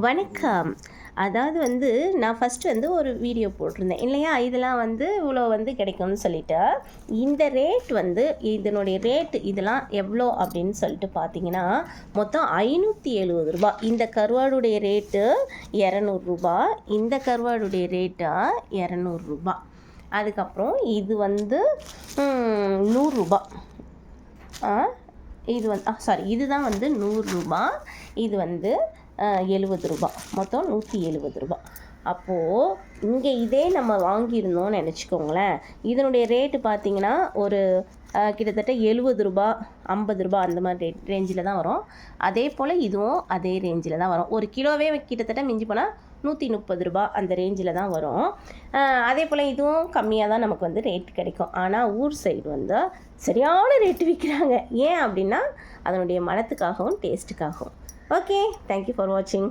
வணக்கம். அதாவது வந்து நான் ஃபஸ்ட்டு வந்து ஒரு வீடியோ போட்டிருந்தேன் இல்லையா, இதெல்லாம் வந்து இவ்வளோ வந்து கிடைக்கும்னு சொல்லிட்டு. இந்த ரேட் வந்து இதனுடைய ரேட்டு இதெல்லாம் எவ்வளோ அப்படின்னு சொல்லிட்டு பார்த்தீங்கன்னா, மொத்தம் ரூ. 570. இந்த கருவாடுடைய ரேட்டு ரூ. 200. இந்த கருவாடுடைய ரேட்டா ரூ. 200. அதுக்கப்புறம் இது வந்து ரூ. 100. இது வந்து இதுதான் வந்து ரூ. 100. இது வந்து ரூ. 70. மொத்தம் ரூ. 170. அப்போது இங்கே இதே நம்ம வாங்கியிருந்தோம்னு நினச்சிக்கோங்களேன். இதனுடைய ரேட்டு பார்த்திங்கன்னா ஒரு கிட்டத்தட்ட ரூ. 70, ரூ. 50 அந்த மாதிரி ரேஞ்சில் தான் வரும். அதே போல் இதுவும் அதே ரேஞ்சில் தான் வரும். ஒரு கிலோவே கிட்டத்தட்ட மிஞ்சி போனால் ரூ. 130 அந்த ரேஞ்சில் தான் வரும். அதே போல் இதுவும் கம்மியாக தான் நமக்கு வந்து ரேட் கிடைக்கும். ஆனால் ஊர் சைடு வந்து சரியான ரேட்டு விற்கிறாங்க. ஏன் அப்படின்னா அதனுடைய மனத்துக்காகவும் டேஸ்ட்டுக்காகவும். Okay, thank you for watching.